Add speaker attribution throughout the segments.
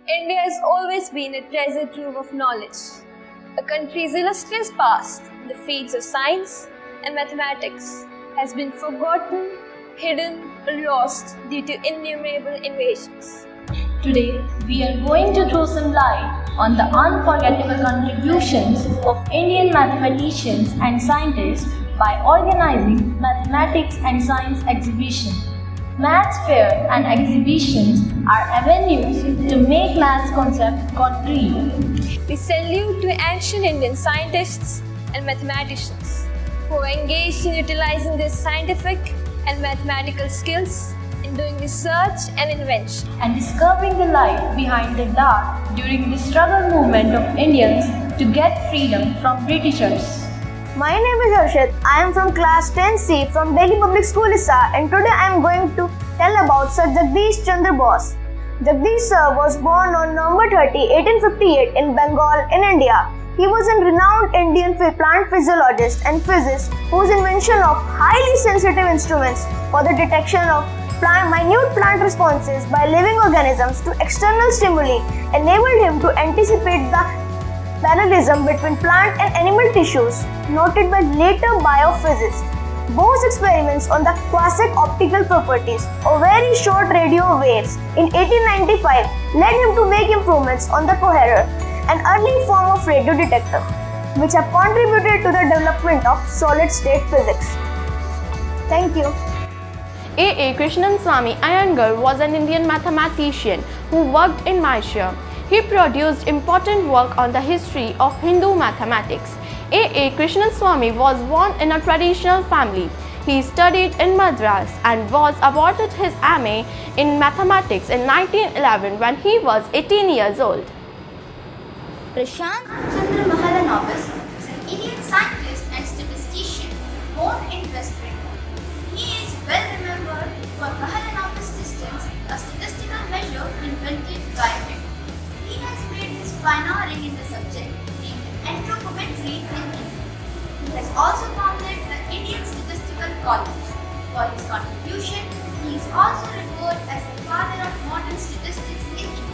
Speaker 1: India has always been a treasure trove of knowledge. A country's illustrious past, the feats of science and mathematics, has been forgotten, hidden, or lost due to innumerable invasions.
Speaker 2: Today, we are going to throw some light on the unforgettable contributions of Indian mathematicians and scientists by organizing mathematics and science exhibition. Maths fair and exhibitions are avenues to make maths concept concrete.
Speaker 1: We salute to ancient Indian scientists and mathematicians who are engaged in utilizing their scientific and mathematical skills in doing research and invention
Speaker 2: and discovering the light behind the dark during the struggle movement of Indians to get freedom from Britishers.
Speaker 3: My name is Harshit. I am from class 10C from Delhi Public School Issa, and today I am going to tell about Sir Jagdish Chandra Bose. Jagdish Sir was born on November 30, 1858 in Bengal in India. He was a renowned Indian plant physiologist and physicist whose invention of highly sensitive instruments for the detection of minute plant responses by living organisms to external stimuli enabled him to anticipate the parallelism between plant and animal tissues, noted by later biophysicists. Bose's experiments on the quasi-optical properties of very short radio waves in 1895 led him to make improvements on the coherer, an early form of radio detector, which have contributed to the development of solid-state physics. Thank you.
Speaker 4: A. Krishnan Swami Iyengar was an Indian mathematician who worked in Mysore. He produced important work on the history of Hindu mathematics. A. Krishnan Swami was born in a traditional family. He studied in Madras and was awarded his MA in mathematics in 1911 when he was 18 years old.
Speaker 5: Prashant Chandra Mahalanobis is an Indian scientist and statistician born in West Bengal. He is well remembered for Mahalanobis distance, a statistical measure invented by him. He has made his pioneering in the subject named anthropometry in India. He has also founded the Indian Statistical College. For his contribution, he is also revered as the father of modern statistics in India.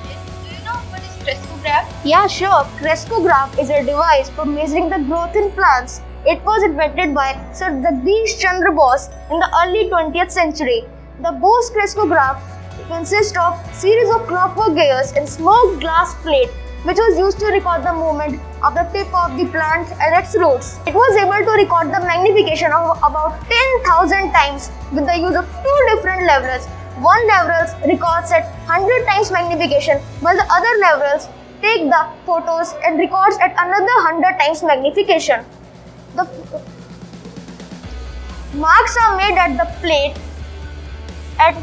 Speaker 5: Do you know what is crescograph?
Speaker 3: Yeah, sure. Crescograph is a device for measuring the growth in plants. It was invented by Sir Jagdish Chandra Bose in the early 20th century. The Bose crescograph consists of series of clockwork gears and smoked glass plate which was used to record the movement of the tip of the plant and its roots. It was able to record the magnification of about 10,000 times with the use of two different levelers. One level records at 100 times magnification while the other levels take the photos and records at another 100 times magnification. The marks are made at the plate at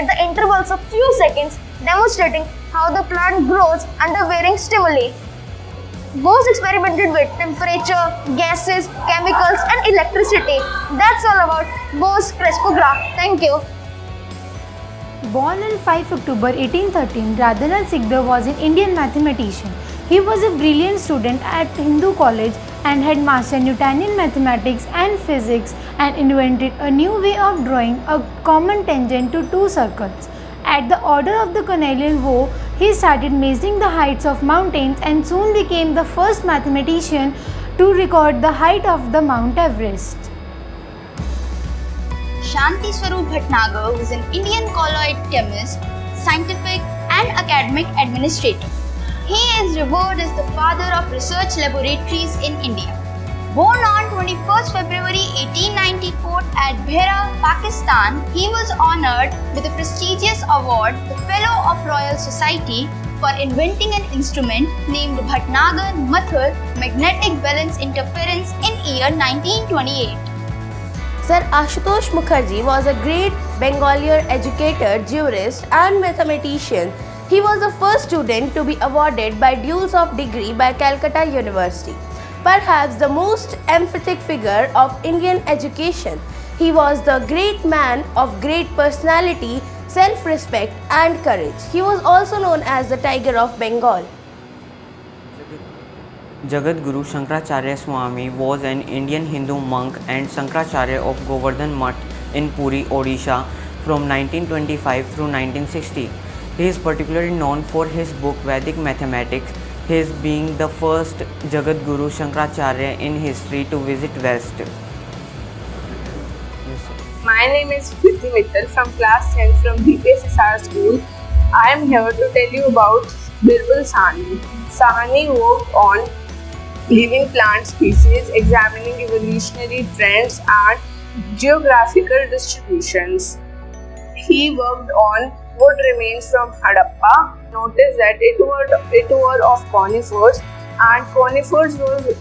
Speaker 3: the intervals of few seconds, demonstrating how the plant grows under varying stimuli. Bose experimented with temperature, gases, chemicals and electricity. That's all about Bose crescograph. Thank you.
Speaker 6: Born on 5 October 1813, Radhanath Sikdar was an Indian mathematician. He was a brilliant student at Hindu College and had mastered Newtonian mathematics and physics and invented a new way of drawing a common tangent to two circles. At the order of the Cornelian War, he started measuring the heights of mountains and soon became the first mathematician to record the height of the Mount Everest.
Speaker 5: Shanti Swarup Bhatnagar was an Indian colloid chemist, scientific and academic administrator. He is revered as the father of research laboratories in India. Born on 21st February 1894 at Bhera, Pakistan, he was honored with the prestigious award, the Fellow of Royal Society, for inventing an instrument named Bhatnagar-Mathur magnetic balance interference in year 1928.
Speaker 4: Sir Ashutosh Mukherjee was a great Bengali educator, jurist and mathematician. He was the first student to be awarded by duals of degree by Calcutta University. Perhaps the most emphatic figure of Indian education, he was the great man of great personality, self-respect and courage. He was also known as the Tiger of Bengal.
Speaker 7: Jagadguru Shankaracharya Swami was an Indian Hindu monk and Shankaracharya of Govardhan Mutt in Puri, Odisha, from 1925 through 1960. He is particularly known for his book Vedic Mathematics, his being the first Jagat Guru Shankaracharya in history to visit West. Yes, sir.
Speaker 8: My name is Priti Mittal from class 10 from BPSSR school. I am here to tell you about Birbal Sahni. Sahni worked on living plant species, examining evolutionary trends and geographical distributions. He worked on wood remains from Harappa. Noticed that it were of conifers, and conifers was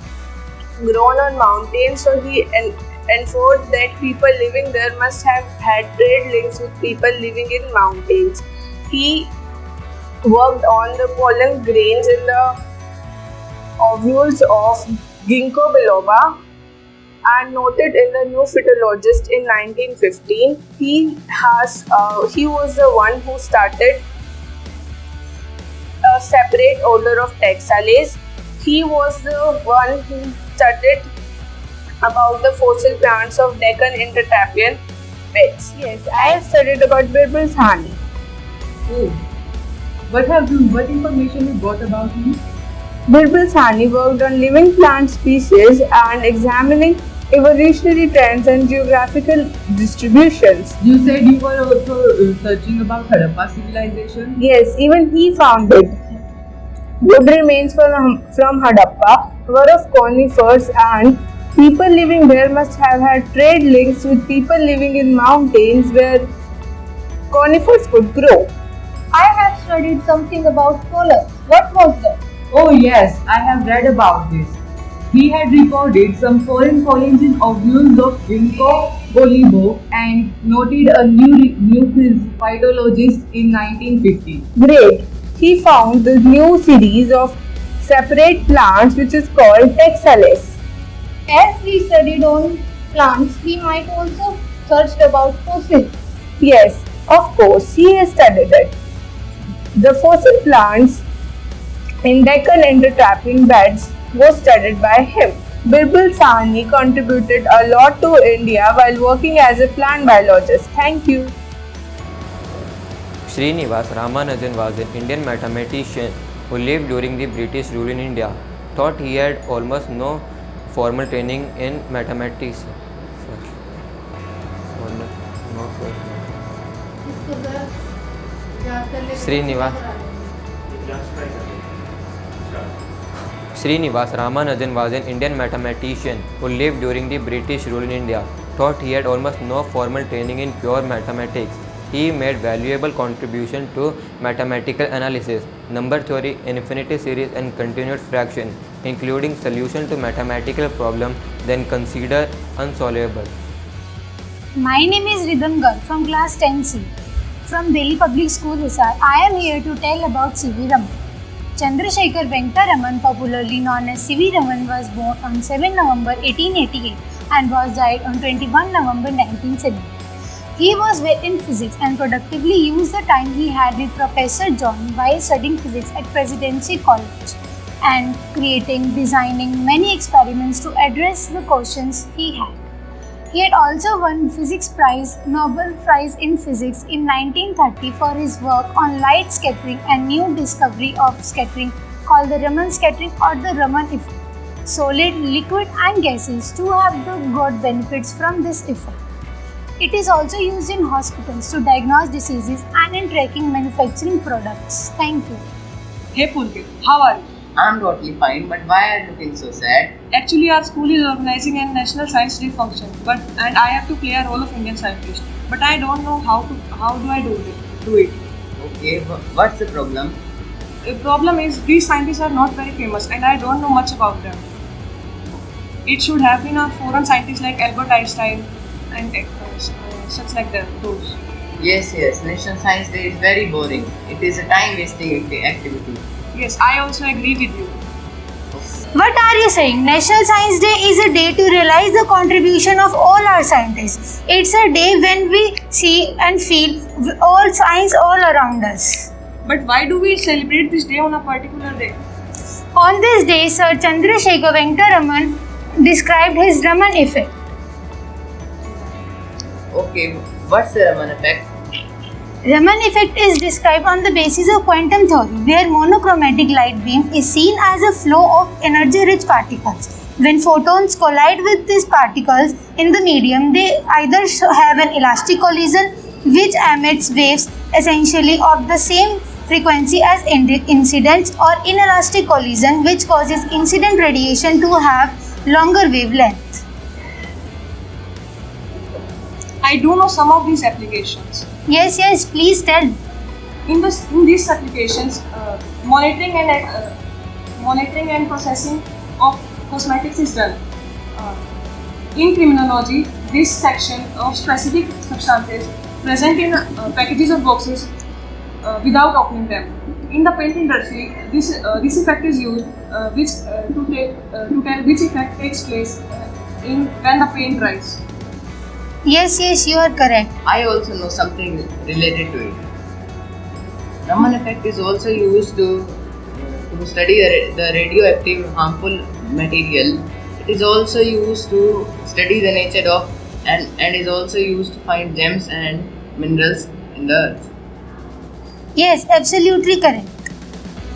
Speaker 8: grown on mountains, so he inferred that people living there must have had trade links with people living in mountains. He worked on the pollen grains in the ovules of Ginkgo biloba and noted in the New Phytologist in 1915. He was the one who started a separate order of Taxales. He was the one who studied about the fossil plants of Deccan intertrappean beds. Yes, I have studied about Birbal Sahni.
Speaker 9: Oh, what information you got about him?
Speaker 8: Birbal Sahni worked on living plant species and examining evolutionary trends and geographical distributions.
Speaker 9: You said you were also searching about Harappa civilization.
Speaker 8: Yes, even he found it. Wood remains from Harappa were of conifers, and people living there must have had trade links with people living in mountains where conifers could grow.
Speaker 3: I have studied something about colors. What was that?
Speaker 9: Oh yes, I have read about this. He had recorded some foreign callings in ovules of Ginkgo biloba and noted a new phytologist in 1950.
Speaker 8: Great. He found the new series of separate plants which is called Taxales.
Speaker 3: As he studied on plants, he might also searched about fossils.
Speaker 8: Yes, of course, he has studied it. The fossil plants in Deccan intertrappean beds was studied by him. Birbal Sahni contributed a lot to India while working as a plant biologist. Thank you.
Speaker 10: Srinivas Ramanujan was an Indian mathematician who lived during the British rule in India. Thought he had almost no formal training in mathematics. Srinivas Ramanujan was an Indian mathematician who lived during the British rule in India. Thought he had almost no formal training in pure mathematics. He made valuable contribution to mathematical analysis, number theory, infinity series and continued fraction, including solution to mathematical problems then considered unsolvable.
Speaker 6: My name is Ridham Garg from class 10C from Delhi Public School, Hisar. I am here to tell about C.V. Raman. Chandrasekhar Venkata Raman, popularly known as C.V. Raman, was born on 7 November 1888 and was died on 21 November 1970. He was well in physics and productively used the time he had with Professor John while studying physics at Presidency College and designing many experiments to address the questions he had. He had also won Nobel Prize in Physics in 1930 for his work on light scattering and new discovery of scattering called the Raman scattering or the Raman effect. Solid, liquid and gases too have got benefits from this effect. It is also used in hospitals to diagnose diseases and in tracking manufacturing products. Thank you.
Speaker 8: Hey Pulkit, how are you?
Speaker 11: I'm totally fine, but why are you looking so sad?
Speaker 8: Actually, our school is organizing a National Science Day function, and I have to play a role of Indian scientist. But I don't know how do I do it.
Speaker 11: Okay, what's the problem?
Speaker 8: The problem is these scientists are not very famous, and I don't know much about them. It should have been a foreign scientist like Albert Einstein and such like that. Those.
Speaker 11: Yes, National Science Day is very boring. It is a time-wasting activity.
Speaker 8: Yes, I also agree with you.
Speaker 6: What are you saying? National Science Day is a day to realize the contribution of all our scientists. It's a day when we see and feel all science all around us.
Speaker 8: But why do we celebrate this day on a particular day?
Speaker 6: On this day, Sir Chandrasekhar Venkata Raman described his Raman effect.
Speaker 11: Okay, what's the Raman effect?
Speaker 6: Raman effect is described on the basis of quantum theory, where monochromatic light beam is seen as a flow of energy-rich particles. When photons collide with these particles in the medium, they either have an elastic collision which emits waves essentially of the same frequency as incidents, or inelastic collision which causes incident radiation to have longer wavelength.
Speaker 8: I do know some of these applications.
Speaker 6: Yes, please tell.
Speaker 8: In these applications, monitoring and processing of cosmetics is done. In criminology, this section of specific substances present in packages or boxes without opening them. In the paint industry, this effect is used to tell which effect takes place when the paint dries.
Speaker 6: Yes, you are correct.
Speaker 11: I also know something related to it. Raman effect is also used to study the radioactive harmful material. It is also used to study the nature of and is also used to find gems and minerals in the earth.
Speaker 6: Yes, absolutely correct.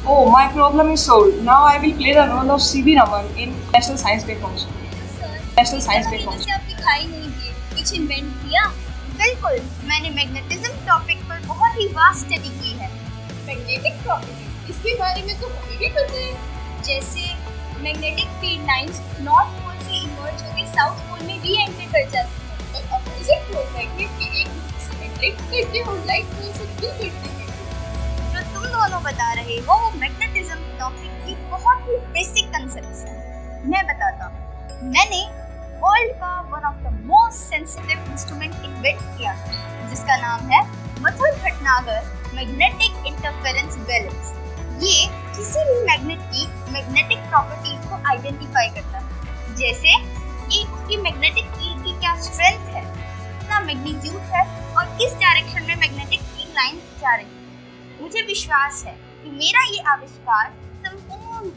Speaker 8: Oh, my problem is solved. Now I will play the role of C.V. Raman in National Science Day function. National Science Day function.
Speaker 5: कुछ invent किया? बिल्कुल, मैंने magnetism topic पर बहुत ही vast study की है। Magnetic properties, इसके बारे में तो हमें भी पता है। जैसे magnetic field lines north pole से इमर्ज होकर साउथ पोल में री एंटर कर जाती हैं। और अपोजिट पोल मैग्नेट के एक दूसरे से अट्रैक्ट करके और लाइट पोल से क्यों करते हैं? जो तुम दोनों बता रहे हो वो मैग्नेटिज्म टॉपिक की बहुत ही बेसिक कंसेप्ट्स हैं। मैं बताता हूँ। मैंने वर्ल्ड का one of the most sensitive instrument invent किया है, जिसका नाम है Mathur Bhatnagar magnetic interference balance. ये किसी भी मैग्नेट की मैग्नेटिक प्रॉपर्टीज को आइडेंटिफाई करता है, जैसे कि उसकी मैग्नेटिक फील्ड की क्या स्ट्रेंथ है, कितना मैग्नीट्यूड है और किस डायरेक्शन में मैग्नेटिक फील्ड लाइन जा रही है। मुझे विश्वास है कि मेरा ये आविष्कार संपूर्ण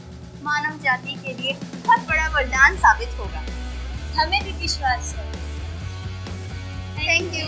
Speaker 5: मानव जाति के लिए बहुत बड़ा वरदान साबित होगा। हमें भी विश्वास है। Thank you.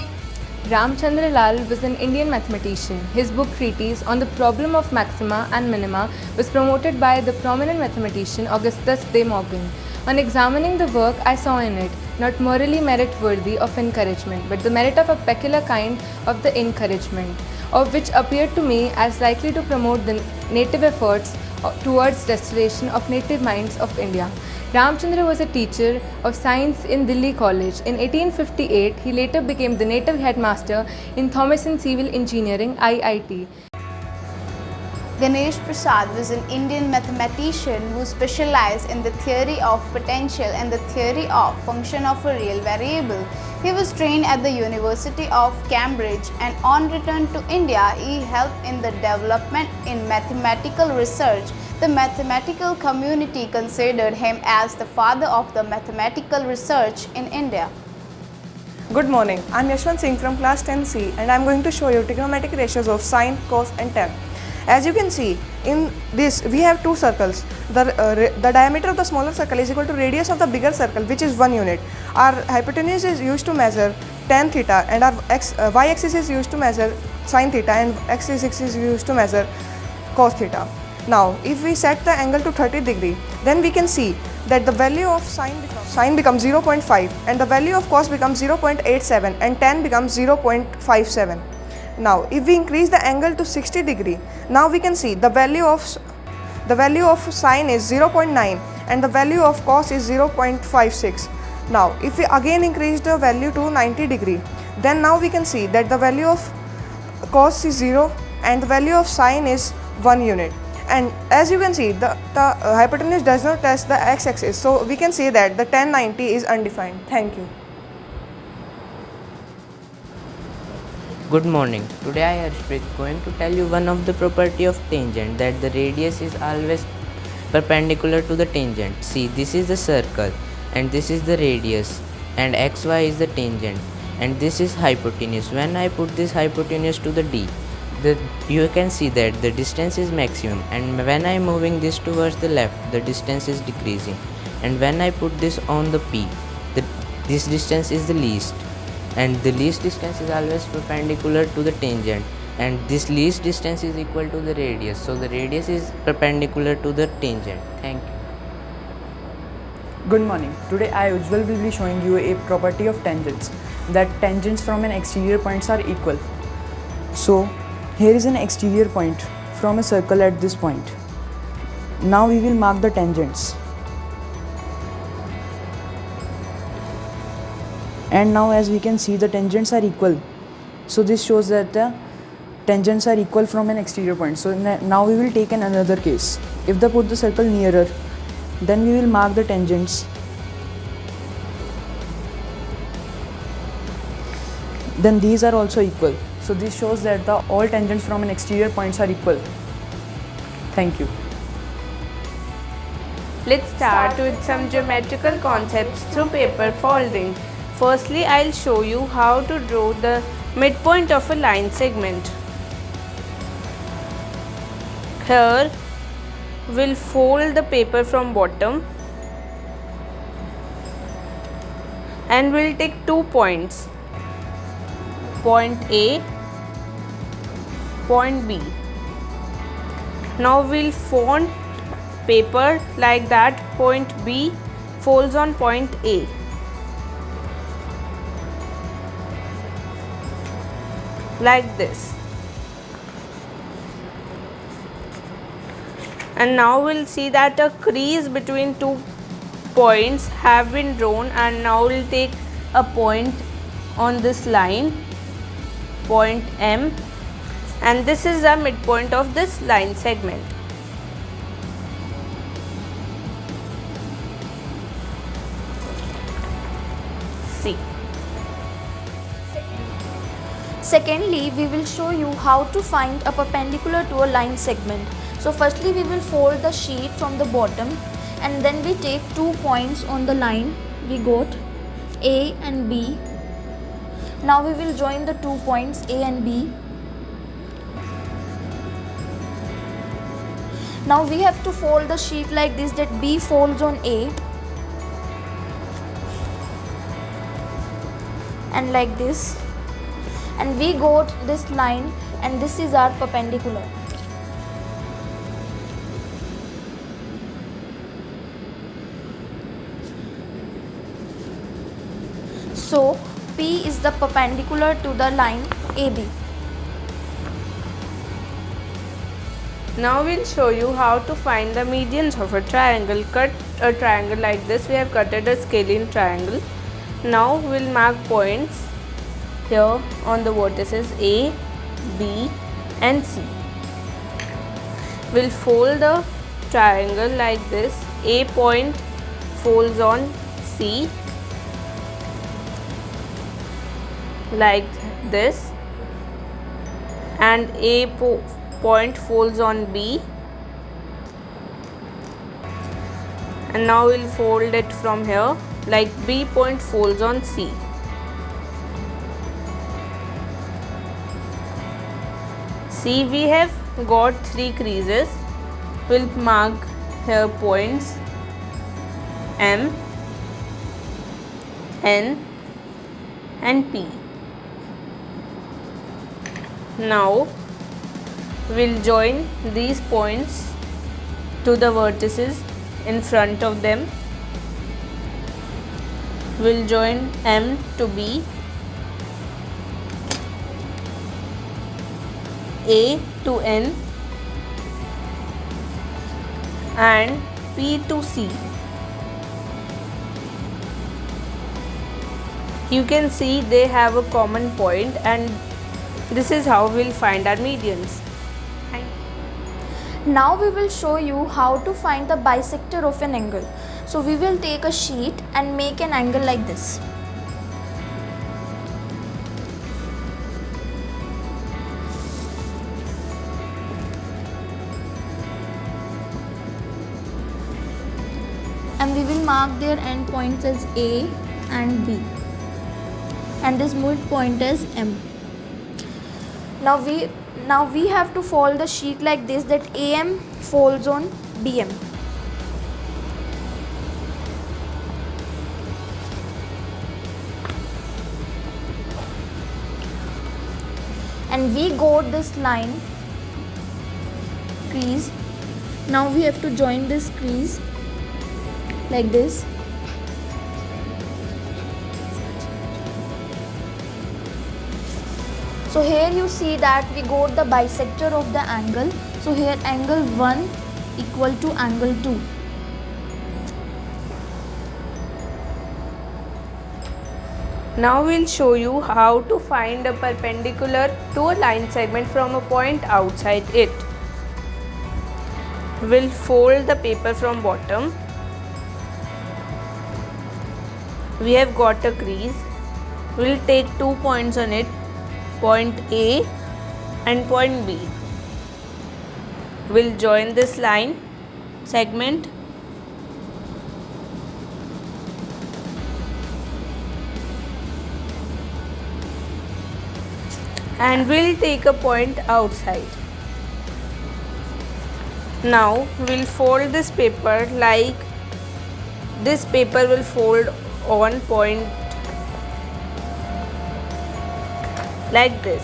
Speaker 12: Ramchandra Lal was an Indian mathematician. His book treatise on the problem of maxima and minima was promoted by the prominent mathematician Augustus De Morgan. On examining the work, I saw in it not morally merit-worthy of encouragement, but the merit of a peculiar kind of the encouragement, of which appeared to me as likely to promote the native efforts towards restoration of native minds of India. Ramchandra was a teacher of science in Delhi College. In 1858, he later became the native headmaster in Thomason Civil Engineering, IIT.
Speaker 13: Ganesh Prasad was an Indian mathematician who specialized in the theory of potential and the theory of function of a real variable. He was trained at the University of Cambridge, and on return to India, he helped in the development in mathematical research. The mathematical community considered him as the father of the mathematical research in India.
Speaker 14: Good morning, I am Yashwant Singh from class 10C and I am going to show you trigonometric ratios of sine, cos and tan. As you can see, in this we have two circles. The diameter of the smaller circle is equal to radius of the bigger circle, which is 1 unit. Our hypotenuse is used to measure tan theta, and our y-axis is used to measure sine theta, and x-axis is used to measure cos theta. Now, if we set the angle to 30 degree, then we can see that the value of sine becomes 0.5 and the value of cos becomes 0.87 and tan becomes 0.57. Now, if we increase the angle to 60 degree, now we can see the value of sine is 0.9 and the value of cos is 0.56. Now, if we again increase the value to 90 degree, then now we can see that the value of cos is 0 and the value of sine is 1 unit. And as you can see, the hypotenuse does not touch the x-axis, so we can say that the tan 90 is undefined. Thank you.
Speaker 7: Good morning. Today I Harshpreet going to tell you one of the property of tangent, that the radius is always perpendicular to the tangent. See, this is the circle and this is the radius and xy is the tangent and this is hypotenuse. When I put this hypotenuse to the D, you can see that the distance is maximum, and when I am moving this towards the left, the distance is decreasing, and when I put this on the P, this distance is the least.
Speaker 15: and the least distance is always perpendicular to the tangent, and this least distance is equal to the radius, so the radius is perpendicular to the tangent. Thank you.
Speaker 16: Good morning. Today I usually will be showing you a property of tangents, that tangents from an exterior points are equal. So here is an exterior point from a circle at this point. Now we will mark the tangents. And now as we can see, the tangents are equal. So this shows that the tangents are equal from an exterior point. So now we will take another case. If they put the circle nearer, then we will mark the tangents. Then these are also equal. So this shows that all tangents from an exterior points are equal. Thank you.
Speaker 17: Let's start with some geometrical concepts through paper folding. Firstly, I'll show you how to draw the midpoint of a line segment. Here, we'll fold the paper from bottom and we'll take 2 points, point A, point B. Now we'll fold paper like that. Point B folds on point A. Like this. And now we'll see that a crease between 2 points have been drawn, and now we'll take a point on this line, point M, and this is the midpoint of this line segment. See.
Speaker 2: Secondly, we will show you how to find a perpendicular to a line segment. So firstly, we will fold the sheet from the bottom, and then we take 2 points on the line. We got A and B. Now we will join the 2 points A and B. Now we have to fold the sheet like this, that B folds on A, and like this, and we got this line, and this is our perpendicular. So P is the perpendicular to the line AB.
Speaker 17: Now we'll show you how to find the medians of a triangle. Cut a triangle like this. We have cutted a scalene triangle. Now we'll mark points here on the vertices A, B and C. We'll fold the triangle like this. A point folds on C like this, and A point folds on B, and now we'll fold it from here, like B point folds on C. See, we have got 3 creases. We'll mark here points M, N and P. Now we'll join these points to the vertices in front of them. We'll join M to B, A to N and P to C. You can see they have a common point, and this is how we'll find our medians.
Speaker 2: Now we will show you how to find the bisector of an angle. So we will take a sheet and make an angle like this. And we will mark their end points as A and B, and this midpoint as M. Now we have to fold the sheet like this, that AM folds on BM. and we got this line crease. Now we have to join this crease like this. So here you see that we got the bisector of the angle. So here angle 1 equal to angle 2.
Speaker 17: Now we'll show you how to find a perpendicular to a line segment from a point outside it. We'll fold the paper from bottom. We have got a crease. We'll take 2 points on it, point A and point B. We'll join this line segment. And we'll take a point outside. Now we'll fold this paper like this. Paper will fold on point like this.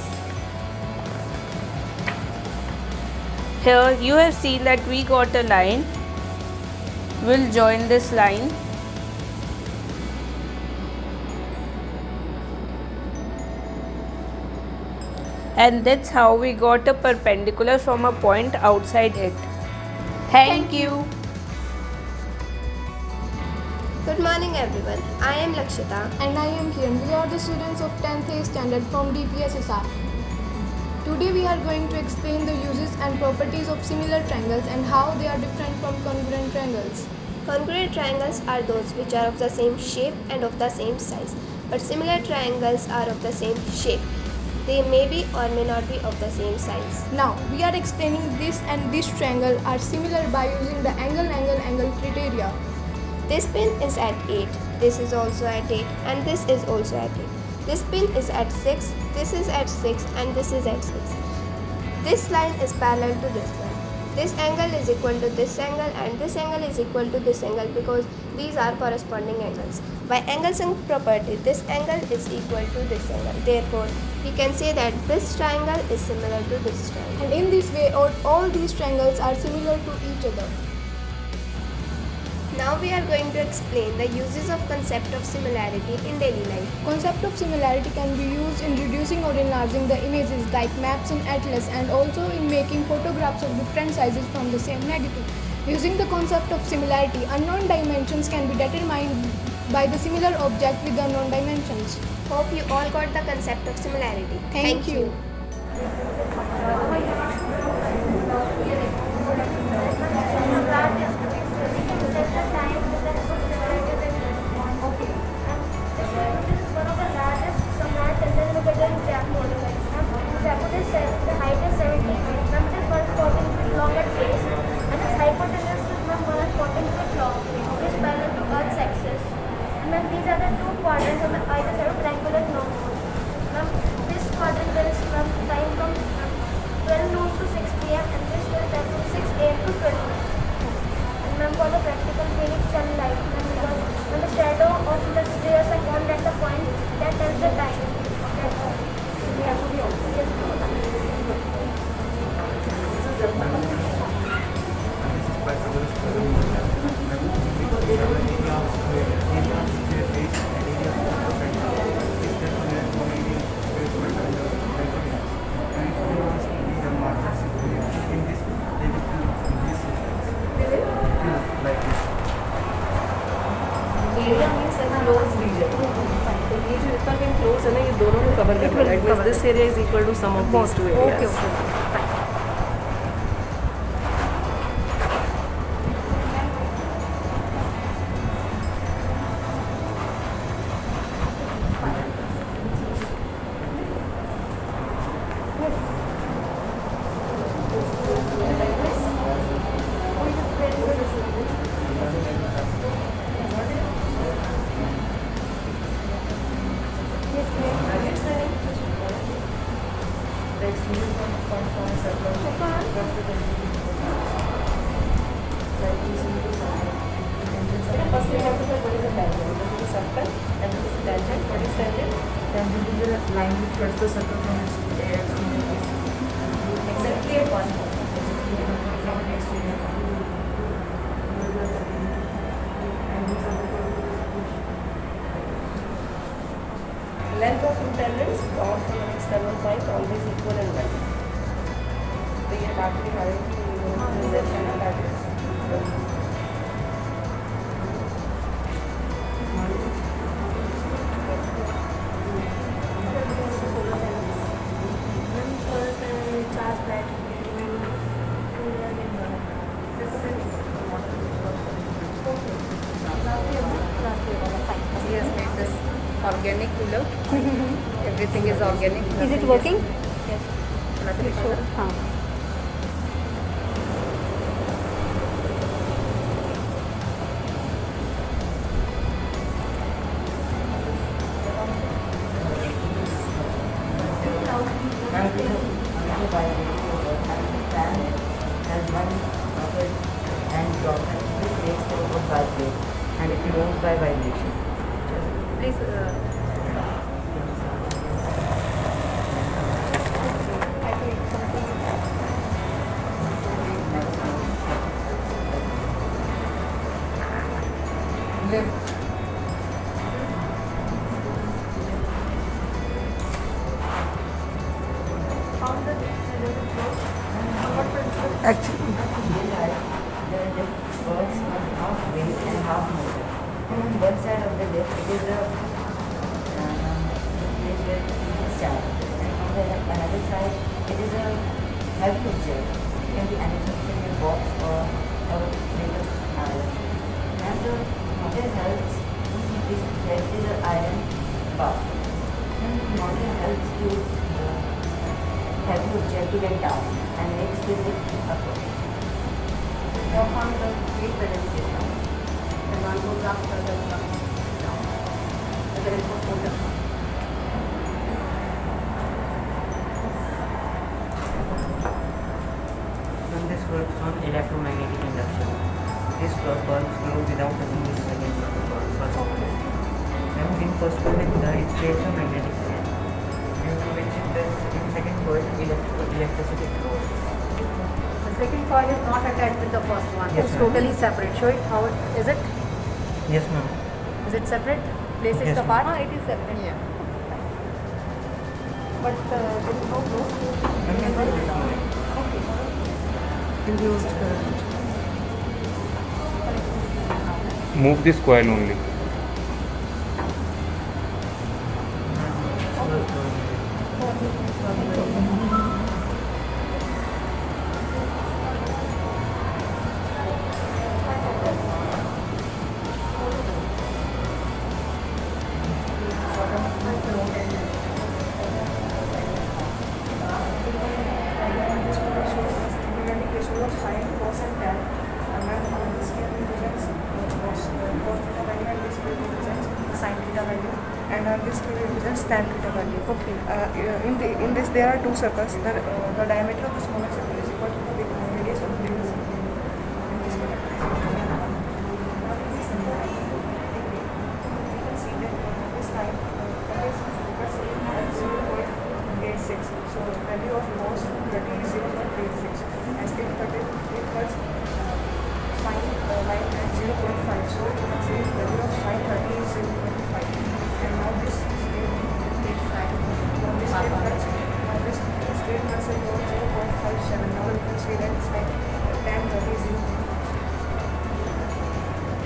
Speaker 17: Here you have seen that we got a line. We'll join this line. And that's how we got a perpendicular from a point outside it. Thank you.
Speaker 18: Good morning everyone. I am Lakshita.
Speaker 19: And I am Kiran. We are the students of 10th A standard from DPSSR. Today we are going to explain the uses and properties of similar triangles and how they are different from congruent triangles.
Speaker 18: Congruent triangles are those which are of the same shape and of the same size. But similar triangles are of the same shape. They may be or may not be of the same size.
Speaker 19: Now we are explaining this and this triangle are similar by using the angle criteria.
Speaker 18: This pin is at 8, this is also at 8 and this is also at 8. This pin is at 6, this is at 6 and this is at 6. This line is parallel to this one. This angle is equal to this angle and this angle is equal to this angle because these are corresponding angles. By Angle's property, this angle is equal to this angle. Therefore, we can say that this triangle is similar to this triangle.
Speaker 19: And in this way, all these triangles are similar to each other.
Speaker 18: Now we are going to explain the uses of concept of similarity in daily life.
Speaker 19: Concept of similarity can be used in reducing or enlarging the images like maps in atlas and also in making photographs of different sizes from the same negative. Using the concept of similarity, unknown dimensions can be determined by the similar object with the unknown dimensions.
Speaker 18: Hope you all got the concept of similarity.
Speaker 19: Thank you.
Speaker 20: The height is 17 feet, number is 14 feet long at base, and its hypotenuse is 14 feet long, which is parallel to Earth's axis. And then these are the two quadrants on the either side of triangular north. This quadrant is time from 12 noon to 6 p.m. and this will time from 6 a.m. to 12 noon. And for the practical being sunlight, because when the shadow of the stairs are formed at the point, that tells the time of that point. We have to be obvious to that.
Speaker 21: Area means enclosed region. The region is not enclosed and ये दोनों को cover करना है. That means this area is equal to sum of these two areas. Okay. First we have to know what is a tangent. This is a circle and this is a tangent. What is tangent? Tangent is a line which cuts the circle from its exactly at 1. Length of two tangents drawn from an external point always equal in length. तो ये बात भी हमारे organic cooler. Everything is organic.
Speaker 19: Is it working?
Speaker 21: Yes.
Speaker 19: Sure.
Speaker 15: And it moves by vibration.
Speaker 21: Please.
Speaker 15: Actually, the works are half weight and half motor. And on one side of the lift, it is a place where people stand. And on the another side, it is a heavy object. It can be anything in a box or made of iron. And the motor helps, this thread is an iron bar. And the motor helps to heavy object to get down and makes the lift upward.
Speaker 21: Now found the weight balance system. The one goes up, the other comes down. The rest of motor.
Speaker 7: When this works on electromagnetic induction, this bulb glow without touching the second bulb. When in first bulb, it creates a magnetic field, due to which in second bulb electricity flows.
Speaker 21: The second coil is not attached with the first one.
Speaker 7: Yes,
Speaker 21: It's
Speaker 7: ma'am.
Speaker 21: totally separate. Show it how is it?
Speaker 7: Yes, ma'am.
Speaker 21: Is it separate? Place it
Speaker 7: Yes,
Speaker 21: apart?
Speaker 7: ma'am.
Speaker 21: It is separate. Yeah. But there is no flow. Okay.
Speaker 14: Induced current.
Speaker 1: Move this coil only.
Speaker 14: And this represents tan theta value. Okay. In this there are two circles. The diameter of the smaller circle is equal to the radius of the bigger circle. In this you can see that this line contains 0.86. So value of cos 30 is 0.86, and it cuts sine line at 0.5. So you can see value of sine 30 is 0.5. And now this straight line, now this straight cuts at 0.57. Now you can see that it's like tan 30 is 0.5.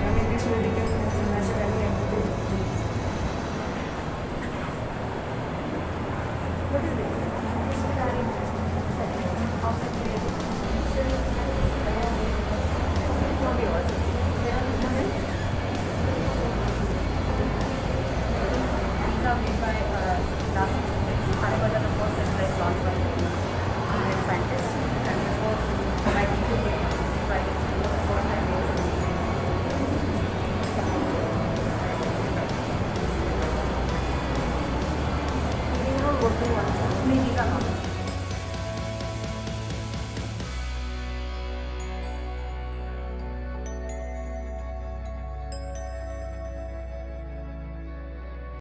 Speaker 14: And in this way we can measure any entity. What is it? It's not yours.